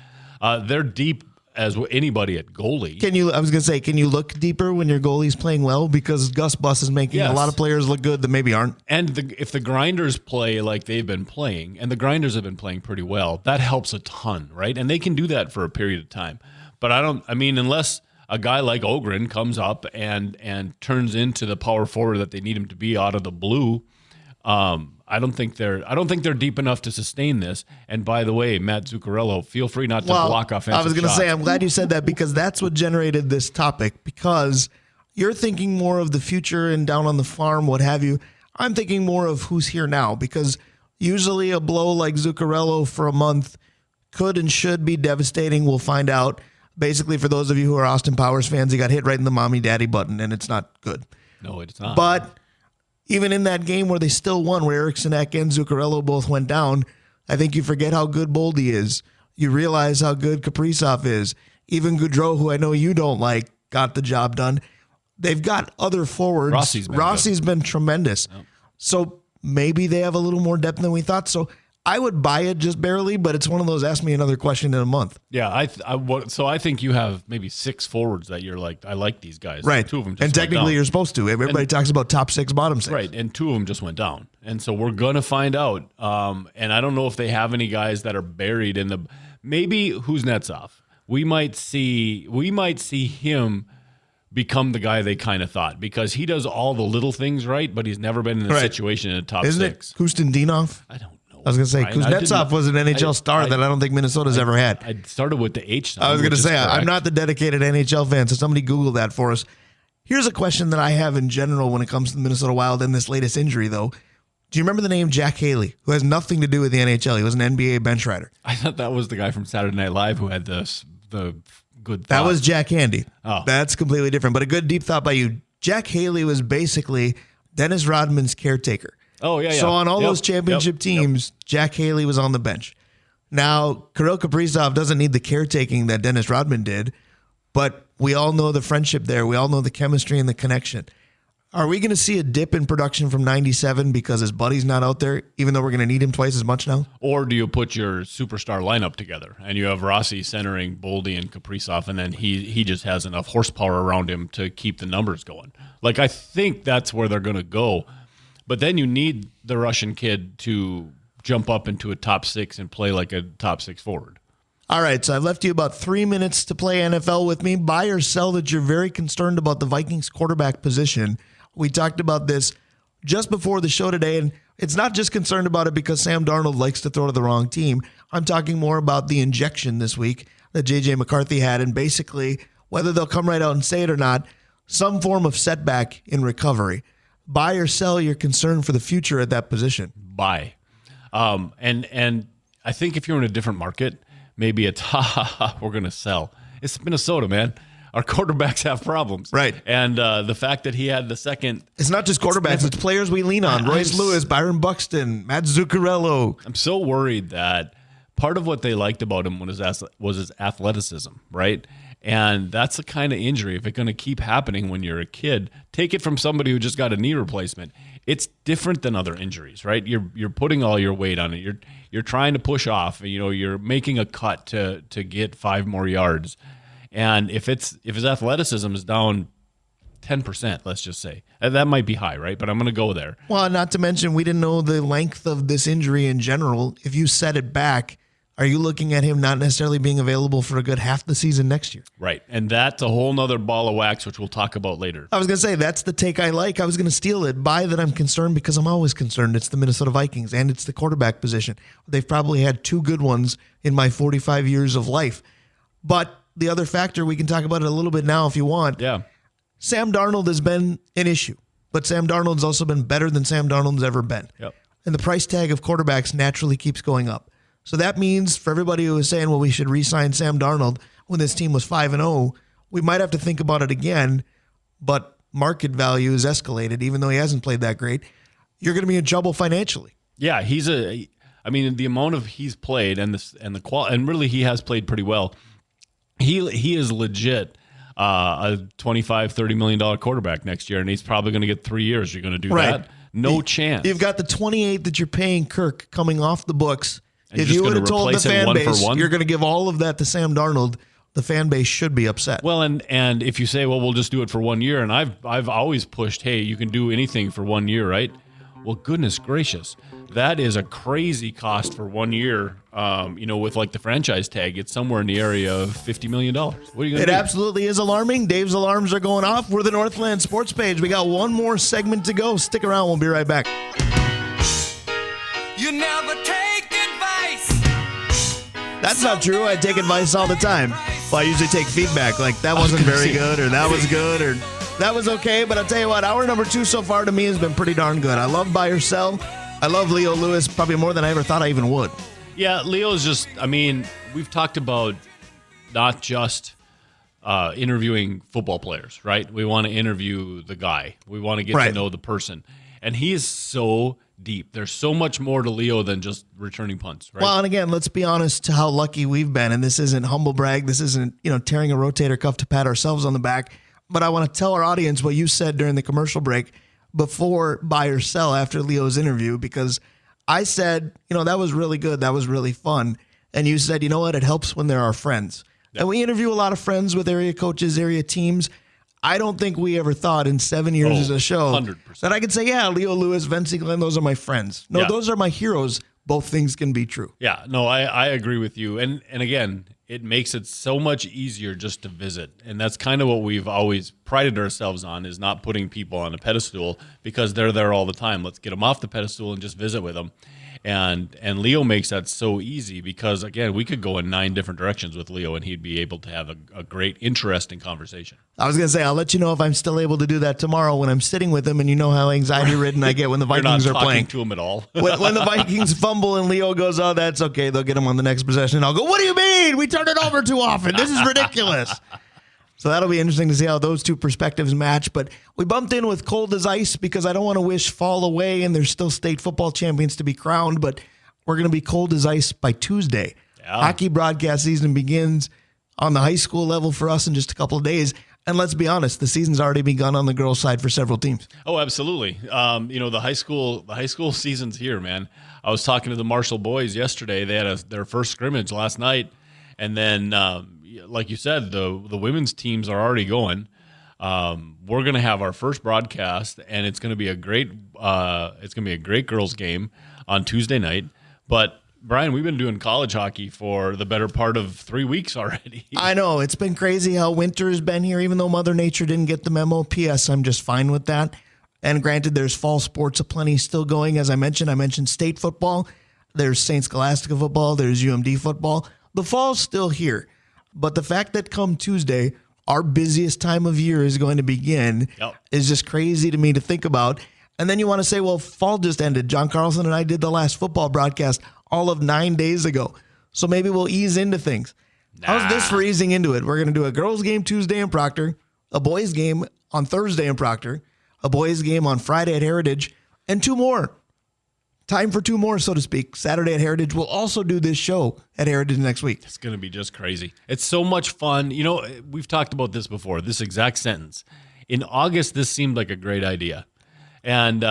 They're deep as anybody at goalie. Can you look deeper when your goalie's playing well? Because Gus Bus is making a lot of players look good that maybe aren't. And if the Grinders play like they've been playing, and the Grinders have been playing pretty well, that helps a ton, right? And they can do that for a period of time. But unless a guy like Ogren comes up and turns into the power forward that they need him to be out of the blue, I don't think they're deep enough to sustain this. And by the way, Matt Zuccarello, feel free not to block offensive shots. I was going to say, I'm glad you said that, because that's what generated this topic, because you're thinking more of the future and down on the farm, what have you. I'm thinking more of who's here now, because usually a blow like Zuccarello for a month could and should be devastating. We'll find out. Basically, for those of you who are Austin Powers fans, he got hit right in the mommy daddy button, and it's not good. No, it's not. But even in that game where they still won, where Eriksson and Zuccarello both went down, I think you forget how good Boldy is. You realize how good Kaprizov is. Even Gaudreau, who I know you don't like, got the job done. They've got other forwards. Rossi's been tremendous. Yep. So maybe they have a little more depth than we thought. So I would buy it just barely, but it's one of those ask me another question in a month. Yeah, so I think you have maybe 6 forwards that you're like, I like these guys. Right. 2 of them just and technically you're supposed to. Everybody talks about top 6, bottom 6. Right, and 2 of them just went down. And so we're going to find out. And I don't know if they have any guys that are buried in the – maybe Kuznetsov. We might see him become the guy they kind of thought, because he does all the little things right, but he's never been in a situation in a top 6. Isn't it Kustendinov? I don't know. I was going to say, Kuznetsov was an NHL star that I don't think Minnesota's ever had. I started with the H. I was going to say, I'm not the dedicated NHL fan, so somebody Google that for us. Here's a question that I have in general when it comes to the Minnesota Wild and this latest injury, though. Do you remember the name Jack Haley, who has nothing to do with the NHL? He was an NBA bench rider. I thought that was the guy from Saturday Night Live who had the good thought. That was Jack Handy. Oh. That's completely different, but a good deep thought by you. Jack Haley was basically Dennis Rodman's caretaker. Oh, yeah. So on all those championship teams, Jack Haley was on the bench. Now, Kirill Kaprizov doesn't need the caretaking that Dennis Rodman did, but We all know the friendship there. We all know the chemistry and the connection. Are we going to see a dip in production from 97 because his buddy's not out there, even though we're going to need him twice as much now? Or do you put your superstar lineup together and you have Rossi centering Boldy and Kaprizov, and then he just has enough horsepower around him to keep the numbers going? Like, I think that's where they're going to go. But then you need the Russian kid to jump up into a top six and play like a top six forward. All right, so I've left you about 3 minutes to play NFL with me. Buy or sell that you're very concerned about the Vikings quarterback position. We talked about this just before the show today, and it's not just concerned about it because Sam Darnold likes to throw to the wrong team. I'm talking more about the injection this week that J.J. McCarthy had, and basically, whether they'll come right out and say it or not, some form of setback in recovery. Buy or sell your concern for the future at that position. Buy. And I think if you're in a different market, maybe it's, we're going to sell. It's Minnesota, man. Our quarterbacks have problems. Right. And the fact that he had the second. It's not just quarterbacks, it's players we lean on. Royce Lewis, Byron Buxton, Matt Zuccarello. I'm so worried that part of what they liked about him was his athleticism, right? And that's the kind of injury, if it's going to keep happening when you're a kid, take it from somebody who just got a knee replacement. It's different than other injuries, right? You're putting all your weight on it. You're trying to push off. You're making a cut to get 5 more yards. And if his athleticism is down 10%, let's just say, that might be high, right? But I'm going to go there. Well, not to mention, we didn't know the length of this injury in general. If you set it back, are you looking at him not necessarily being available for a good half the season next year? Right. And that's a whole nother ball of wax, which we'll talk about later. I was going to say, that's the take I like. I was going to steal it. Buy that I'm concerned because I'm always concerned. It's the Minnesota Vikings, and it's the quarterback position. They've probably had 2 good ones in my 45 years of life. But the other factor, we can talk about it a little bit now if you want. Yeah. Sam Darnold has been an issue, but Sam Darnold's also been better than Sam Darnold's ever been. Yep. And the price tag of quarterbacks naturally keeps going up. So that means for everybody who is saying, well, we should re-sign Sam Darnold when this team was 5-0, we might have to think about it again, but market value is escalated, even though he hasn't played that great. You're going to be in trouble financially. Yeah, the amount of he's played and the quality, and really he has played pretty well. He is legit a $25, $30 million quarterback next year, and he's probably going to get 3 years. You're going to do that? No chance. You've got the 28 that you're paying Kirk coming off the books. And if you would have told the fan base one? you're going to give all of that to Sam Darnold, the fan base should be upset. Well, and if you say, well, we'll just do it for 1 year, and I've always pushed, hey, you can do anything for 1 year, right? Well, goodness gracious, that is a crazy cost for 1 year. With like the franchise tag, it's somewhere in the area of $50 million. What are you going to do? It absolutely is alarming. Dave's alarms are going off. We're the Northland Sports Page. We got one more segment to go. Stick around. We'll be right back. You never take advice. That's not true. I take advice all the time. Well, I usually take feedback, like that wasn't very good, or that was good, or that was okay. But I'll tell you what, hour number 2 so far to me has been pretty darn good. I love buy or sell. I love Leo Lewis probably more than I ever thought I even would. Yeah, Leo's just, we've talked about not just interviewing football players, right? We want to interview the guy. We want to get to know the person. And he is so deep. There's so much more to Leo than just returning punts, right? Well, and again, let's be honest to how lucky we've been. And this isn't humble brag. This isn't, tearing a rotator cuff to pat ourselves on the back. But I want to tell our audience what you said during the commercial break before buy or sell after Leo's interview, because I said, that was really good. That was really fun. And you said, you know what? It helps when there are friends. Yep. And we interview a lot of friends with area coaches, area teams. I don't think we ever thought in 7 years as a show 100%. that I could say, yeah, Leo Lewis, Vince Glenn, those are my friends. No, those are my heroes. Both things can be true. Yeah, no, I agree with you. And again, it makes it so much easier just to visit. And that's kind of what we've always prided ourselves on, is not putting people on a pedestal because they're there all the time. Let's get them off the pedestal and just visit with them. And Leo makes that so easy because, again, we could go in 9 different directions with Leo and he'd be able to have a great, interesting conversation. I was going to say, I'll let you know if I'm still able to do that tomorrow when I'm sitting with him, and you know how anxiety-ridden I get when the Vikings You're not are playing. talking to him at all. when the Vikings fumble and Leo goes, oh, that's okay, they'll get him on the next possession. I'll go, what do you mean? We turn it over too often. This is ridiculous. So that'll be interesting to see how those two perspectives match. But we bumped in with cold as ice because I don't want to wish fall away, and there's still state football champions to be crowned, but we're going to be cold as ice by Tuesday. Yeah. Hockey broadcast season begins on the high school level for us in just a couple of days. And let's be honest, the season's already begun on the girls' side for several teams. Oh, absolutely. The high school season's here, man. I was talking to the Marshall boys yesterday. They had their first scrimmage last night, and then, like you said, the women's teams are already going. We're going to have our first broadcast, and it's going to be a great girls game on Tuesday night. But Brian, we've been doing college hockey for the better part of 3 weeks already. I know. It's been crazy how winter has been here, even though Mother Nature didn't get the memo. P.S. I'm just fine with that. And granted, there's fall sports aplenty still going. As I mentioned state football. There's St. Scholastica football. There's UMD football. The fall's still here. But the fact that come Tuesday, our busiest time of year is going to begin is just crazy to me to think about. And then you want to say, well, fall just ended. John Carlson and I did the last football broadcast all of 9 days ago. So maybe we'll ease into things. How's this for easing into it? We're going to do a girls game Tuesday in Proctor, a boys game on Thursday in Proctor, a boys game on Friday at Heritage, and 2 more. Time for 2 more, so to speak. Saturday at Heritage. We'll also do this show at Heritage next week. It's going to be just crazy. It's so much fun. You know, we've talked about this before, this exact sentence. In August, this seemed like a great idea. And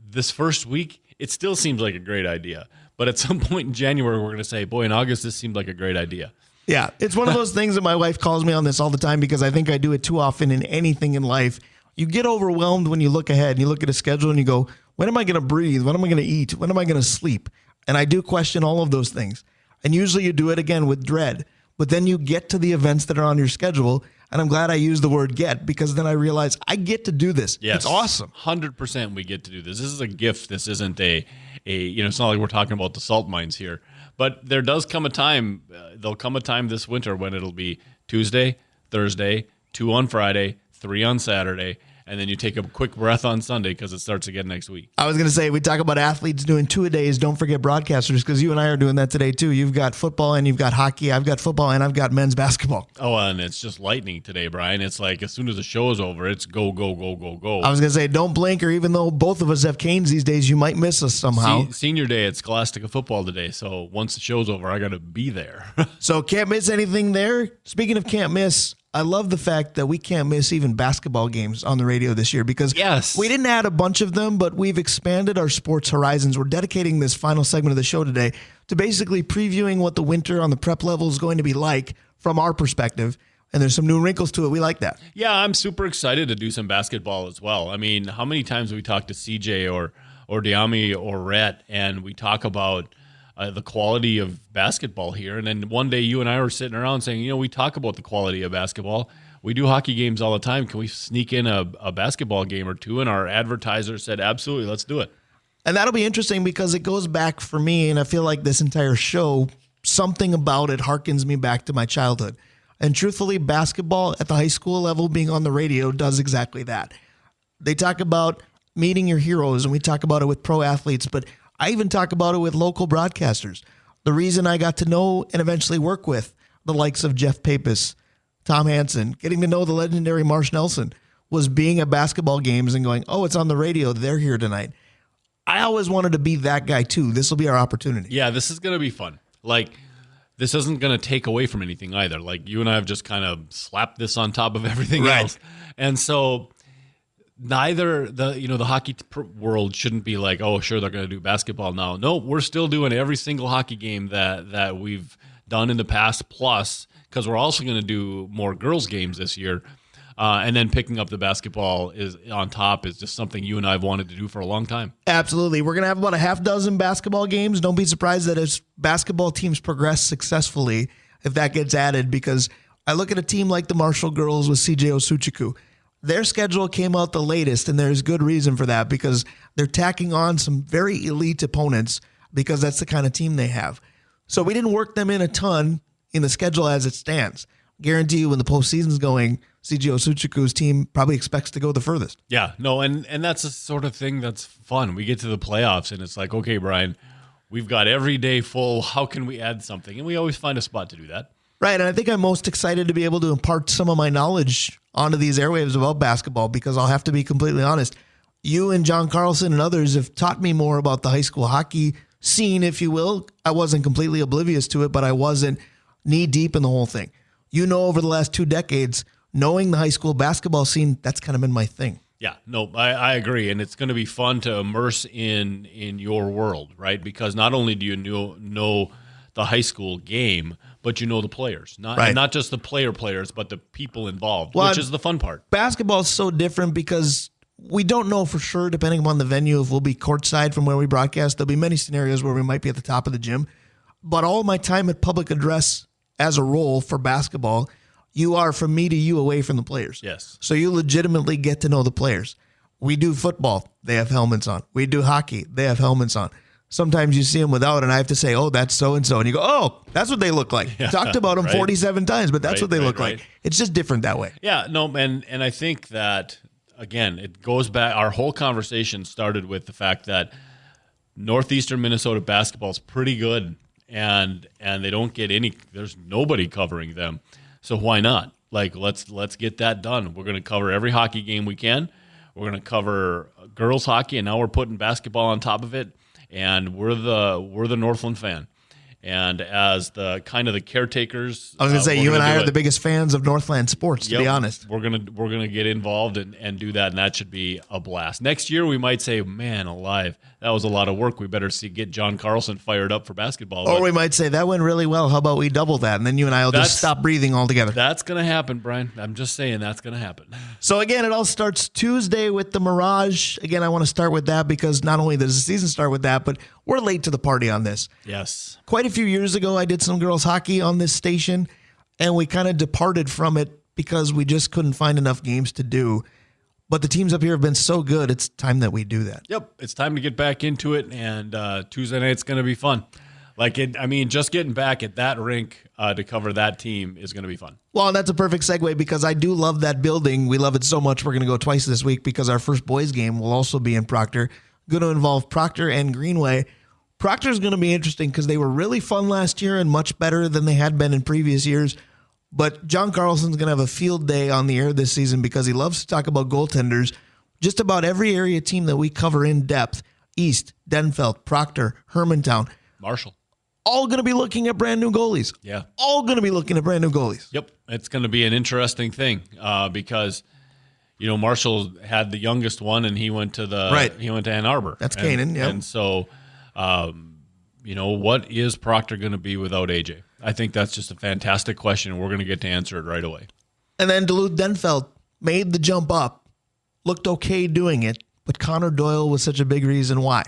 this first week, it still seems like a great idea. But at some point in January, we're going to say, boy, in August, this seemed like a great idea. Yeah, it's one of those things that my wife calls me on this all the time because I think I do it too often in anything in life. You get overwhelmed when you look ahead and you look at a schedule and you go, when am I going to breathe? When am I going to eat? When am I going to sleep? And I do question all of those things. And usually you do it again with dread. But then you get to the events that are on your schedule. And I'm glad I used the word get because then I realize I get to do this. Yes, it's awesome. 100% we get to do this. This is a gift. This isn't it's not like we're talking about the salt mines here. But there does come a time, there'll come a time this winter when it'll be Tuesday, Thursday, 2 on Friday, 3 on Saturday, and then you take a quick breath on Sunday because it starts again next week. I was going to say, we talk about athletes doing 2-a-days. Don't forget broadcasters because you and I are doing that today too. You've got football and you've got hockey. I've got football and I've got men's basketball. Oh, and it's just lightning today, Brian. It's like as soon as the show is over, it's go, go, go, go, go. I was going to say, don't blink, or even though both of us have canes these days, you might miss us somehow. Senior day at Scholastica football today, so once the show's over, I got to be there. So can't miss anything there. Speaking of can't miss, I love the fact that we can't miss even basketball games on the radio this year because we didn't add a bunch of them, but we've expanded our sports horizons. We're dedicating this final segment of the show today to basically previewing what the winter on the prep level is going to be like from our perspective. And there's some new wrinkles to it. We like that. Yeah, I'm super excited to do some basketball as well. I mean, how many times have we talked to CJ or Diami or Rhett and we talk about the quality of basketball here. And then one day you and I were sitting around saying, we talk about the quality of basketball. We do hockey games all the time. Can we sneak in a basketball game or two? And our advertiser said, absolutely, let's do it. And that'll be interesting because it goes back for me, and I feel like this entire show, something about it harkens me back to my childhood. And truthfully, basketball at the high school level being on the radio does exactly that. They talk about meeting your heroes, and we talk about it with pro athletes, but I even talk about it with local broadcasters. The reason I got to know and eventually work with the likes of Jeff Papis, Tom Hansen, getting to know the legendary Marsh Nelson was being at basketball games and going, oh, it's on the radio. They're here tonight. I always wanted to be that guy too. This will be our opportunity. Yeah, this is going to be fun. Like, this isn't going to take away from anything either. Like, you and I have just kind of slapped this on top of everything else. And so neither the hockey world shouldn't be like, oh, sure, they're going to do basketball now. No, we're still doing every single hockey game that we've done in the past, plus because we're also going to do more girls games this year. And then picking up the basketball is on top is just something you and I have wanted to do for a long time. Absolutely. We're going to have about a half dozen basketball games. Don't be surprised that as basketball teams progress successfully, if that gets added, because I look at a team like the Marshall girls with CJ Osuchiku. Their schedule came out the latest, and there's good reason for that because they're tacking on some very elite opponents because that's the kind of team they have. So we didn't work them in a ton in the schedule as it stands. Guarantee you when the postseason's going, CJ Osuchiku's team probably expects to go the furthest. Yeah, no, and that's the sort of thing that's fun. We get to the playoffs, and it's like, okay, Brian, we've got every day full. How can we add something? And we always find a spot to do that. Right, and I think I'm most excited to be able to impart some of my knowledge onto these airwaves about basketball because I'll have to be completely honest. You and John Carlson and others have taught me more about the high school hockey scene, if you will. I wasn't completely oblivious to it, but I wasn't knee-deep in the whole thing. Over the last 2 decades, knowing the high school basketball scene, that's kind of been my thing. Yeah, no, I agree. And it's going to be fun to immerse in your world, right? Because not only do you know the high school game, but you know the players. Not just the players, but the people involved, which is the fun part. Basketball is so different because we don't know for sure, depending upon the venue, if we'll be courtside from where we broadcast. There'll be many scenarios where we might be at the top of the gym. But all my time at public address as a role for basketball, you are from me to you away from the players. Yes. So you legitimately get to know the players. We do football. They have helmets on. We do hockey. They have helmets on. Sometimes you see them without, and I have to say, oh, that's so-and-so. And you go, oh, that's what they look like. Yeah, Talked about them 47 times, but that's what they look right. like. It's just different that way. Yeah, no, and I think that, again, it goes back. Our whole conversation started with the fact that Northeastern Minnesota basketball is pretty good, and they don't get there's nobody covering them. So why not? Like, let's get that done. We're going to cover every hockey game we can. We're going to cover girls hockey, and now we're putting basketball on top of it. And we're the Northland fan. And as the kind of the caretakers, I was going to say, you and I are the biggest fans of Northland sports, to be honest. We're gonna get involved and do that, and that should be a blast. Next year, we might say, man alive, that was a lot of work. We better get John Carlson fired up for basketball. Or we might say, that went really well. How about we double that? And then you and I will just stop breathing altogether. That's going to happen, Brian. I'm just saying that's going to happen. So, again, it all starts Tuesday with the Mirage. Again, I want to start with that because not only does the season start with that, but we're late to the party on this. Yes. Quite a few years ago, I did some girls hockey on this station, and we kind of departed from it because we just couldn't find enough games to do. But the teams up here have been so good, it's time that we do that. Yep, it's time to get back into it, and Tuesday night's going to be fun. Just getting back at that rink to cover that team is going to be fun. Well, that's a perfect segue because I do love that building. We love it so much. We're going to go twice this week because our first boys game will also be in Proctor. Going to involve Proctor and Greenway. Proctor is going to be interesting because they were really fun last year and much better than they had been in previous years. But John Carlson's going to have a field day on the air this season because he loves to talk about goaltenders. Just about every area team that we cover in depth, East, Denfeld, Proctor, Hermantown, Marshall, all going to be looking at brand new goalies. Yeah. All going to be looking at brand new goalies. Yep. It's going to be an interesting thing because, Marshall had the youngest one and he went to Ann Arbor. That's Canaan, yeah. And so, what is Proctor going to be without AJ? I think that's just a fantastic question, and we're going to get to answer it right away. And then Duluth-Denfeld made the jump up, looked okay doing it, but Connor Doyle was such a big reason why.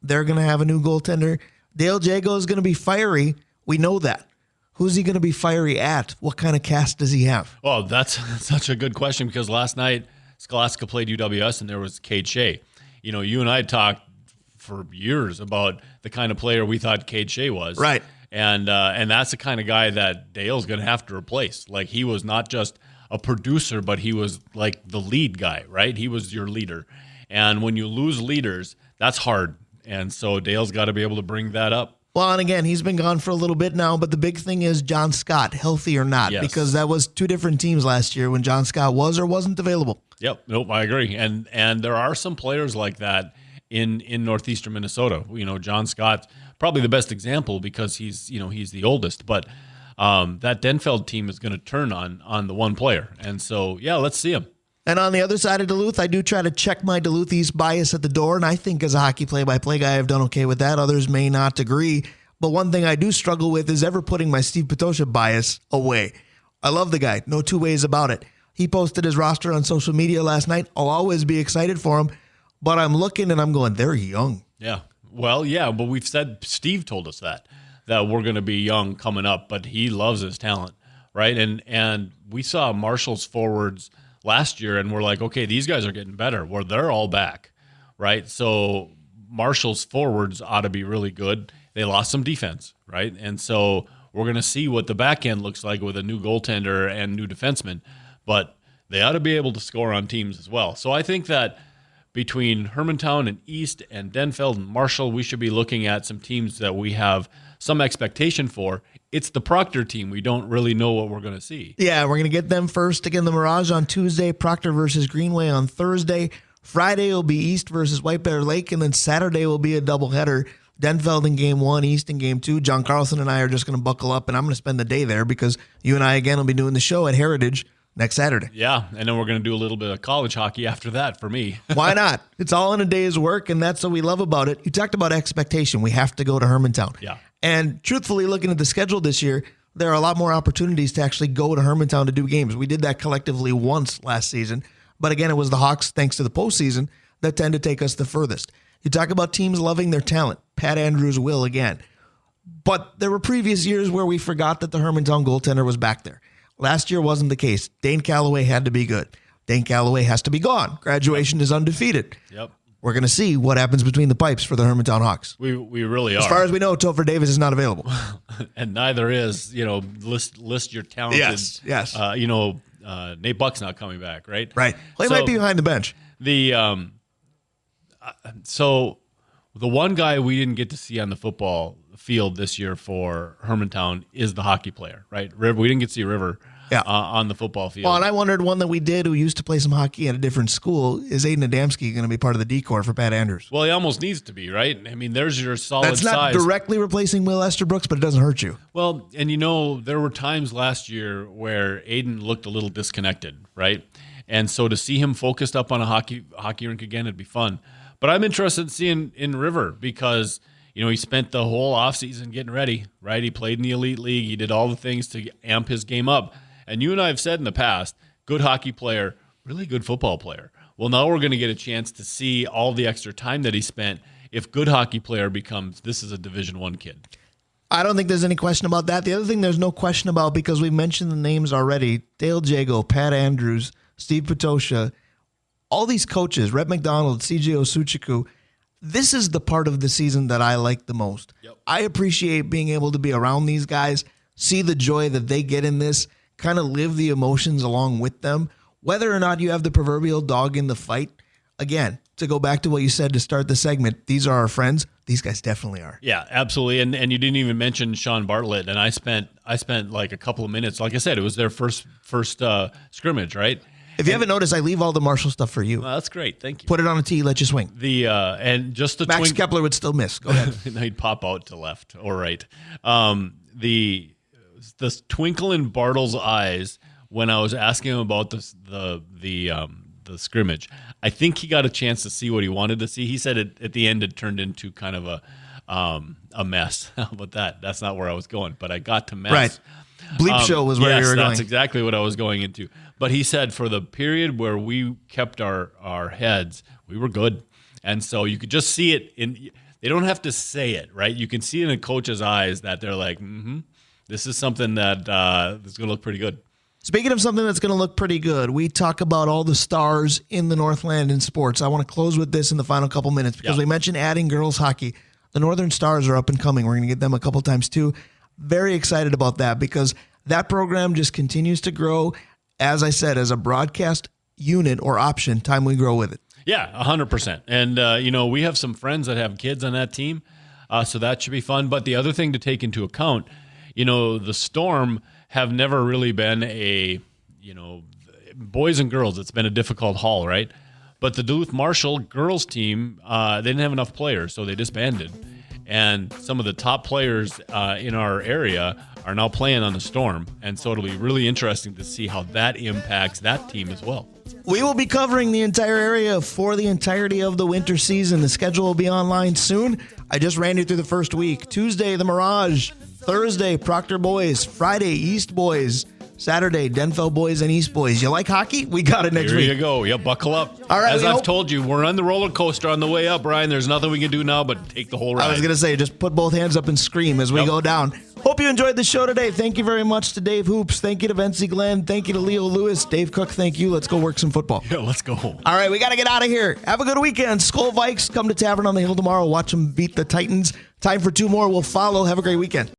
They're going to have a new goaltender. Dale Jago is going to be fiery. We know that. Who's he going to be fiery at? What kind of cast does he have? Well, that's such a good question because last night Scholastica played UWS and there was Cade Shea. You and I talked for years about the kind of player we thought Cade Shea was. Right. And that's the kind of guy that Dale's going to have to replace. Like, he was not just a producer, but he was like the lead guy, right? He was your leader. And when you lose leaders, that's hard. And so Dale's got to be able to bring that up. Well, and again, he's been gone for a little bit now, but the big thing is John Scott, healthy or not, Yes. because that was two different teams last year when John Scott was or wasn't available. Yep. Nope. I agree. And there are some players like that in northeastern Minnesota. John Scott's probably the best example because he's the oldest, but that Denfeld team is going to turn on the one player. And so, yeah, let's see him. And on the other side of Duluth, I do try to check my Duluth East bias at the door, and I think as a hockey play-by-play guy, I've done okay with that. Others may not agree. But one thing I do struggle with is ever putting my Steve Patosha bias away. I love the guy. No two ways about it. He posted his roster on social media last night. I'll always be excited for him. But I'm looking and I'm going, they're young. Yeah. Well, yeah, but we've said, Steve told us that we're going to be young coming up, but he loves his talent, right? And we saw Marshall's forwards last year, and we're like, okay, these guys are getting better. Well, they're all back, right? So Marshall's forwards ought to be really good. They lost some defense, right? And so we're going to see what the back end looks like with a new goaltender and new defenseman, but they ought to be able to score on teams as well. So I think that between Hermantown and East and Denfeld and Marshall, we should be looking at some teams that we have some expectation for. It's the Proctor team. We don't really know what we're going to see. Yeah, we're going to get them first. Again, the Mirage on Tuesday, Proctor versus Greenway on Thursday. Friday will be East versus White Bear Lake, and then Saturday will be a doubleheader. Denfeld in game 1, East in game 2. John Carlson and I are just going to buckle up, and I'm going to spend the day there because you and I, again, will be doing the show at Heritage next Saturday. Yeah, and then we're going to do a little bit of college hockey after that for me. Why not? It's all in a day's work, and that's what we love about it. You talked about expectation. We have to go to Hermantown. Yeah. And truthfully, looking at the schedule this year, there are a lot more opportunities to actually go to Hermantown to do games. We did that collectively once last season, but again, it was the Hawks, thanks to the postseason, that tend to take us the furthest. You talk about teams loving their talent. Pat Andrews will again. But there were previous years where we forgot that the Hermantown goaltender was back there. Last year wasn't the case. Dane Calloway had to be good. Dane Calloway has to be gone. Graduation is undefeated. Yep. We're going to see what happens between the pipes for the Hermantown Hawks. We really are. As far as we know, Topher Davis is not available. And neither is, list your talented. Yes. Nate Buck's not coming back, right? Right. Well, he might be behind the bench. So the one guy we didn't get to see on the football field this year for Hermantown is the hockey player, right? River. We didn't get to see River on the football field. Well, and I wondered one that we did who used to play some hockey at a different school. Is Aiden Adamski going to be part of the decor for Pat Andrews? Well, he almost needs to be, right? I mean, there's your solid size. That's not directly replacing Will Esterbrooks, but it doesn't hurt you. Well, and there were times last year where Aiden looked a little disconnected, right? And so to see him focused up on a hockey rink again, it'd be fun. But I'm interested in seeing in River because, he spent the whole offseason getting ready, right? He played in the Elite League. He did all the things to amp his game up. And you and I have said in the past, good hockey player, really good football player. Well, now we're going to get a chance to see all the extra time that he spent if good hockey player becomes, this is a Division I kid. I don't think there's any question about that. The other thing there's no question about, because we mentioned the names already, Dale Jago, Pat Andrews, Steve Potosha, all these coaches, Rhett McDonald, CJ Osuchiku, this is the part of the season that I like the most. Yep. I appreciate being able to be around these guys, see the joy that they get in this, kind of live the emotions along with them. Whether or not you have the proverbial dog in the fight, again, to go back to what you said to start the segment, these are our friends. These guys definitely are. Yeah, absolutely. And you didn't even mention Sean Bartlett, and I spent like a couple of minutes. Like I said, it was their first scrimmage, right? If you haven't noticed, I leave all the Marshall stuff for you. Well, that's great. Thank you. Put it on a tee, let you swing. And just the Max Kepler would still miss. Go ahead. No, he'd pop out to left or right. The twinkle in Bartle's eyes when I was asking him about the scrimmage. I think he got a chance to see what he wanted to see. He said at the end it turned into kind of a mess. How about that? That's not where I was going, but I got to mess. Right. Bleep show was where you were going. That's exactly what I was going into. But he said for the period where we kept our heads, we were good. And so you could just see it they don't have to say it, right? You can see it in a coach's eyes that they're like, this is something that is going to look pretty good. Speaking of something that's going to look pretty good, we talk about all the stars in the Northland in sports. I want to close with this in the final couple minutes because we mentioned adding girls hockey. The Northern Stars are up and coming. We're going to get them a couple times too. Very excited about that because that program just continues to grow. As I said, as a broadcast unit or option, time we grow with it. Yeah, 100%. And, we have some friends that have kids on that team, so that should be fun. But the other thing to take into account, the Storm have never really been boys and girls. It's been a difficult haul, right? But the Duluth Marshall girls team, they didn't have enough players, so they disbanded. And some of the top players in our area are now playing on the Storm. And so it'll be really interesting to see how that impacts that team as well. We will be covering the entire area for the entirety of the winter season. The schedule will be online soon. I just ran you through the first week. Tuesday, the Mirage. Thursday, Proctor Boys. Friday, East Boys. Saturday, Denfeld Boys and East Boys. You like hockey? We got it next week. Here you go. Yeah, buckle up. All right. As I've told you, we're on the roller coaster on the way up, Brian. There's nothing we can do now but take the whole ride. I was going to say, just put both hands up and scream as we go down. Hope you enjoyed the show today. Thank you very much to Dave Hoops. Thank you to Vency Glenn. Thank you to Leo Lewis. Dave Cook, thank you. Let's go work some football. Yeah, let's go. All right, we got to get out of here. Have a good weekend. Skull Vikes, come to Tavern on the Hill tomorrow. Watch them beat the Titans. Time for two more. We'll follow. Have a great weekend.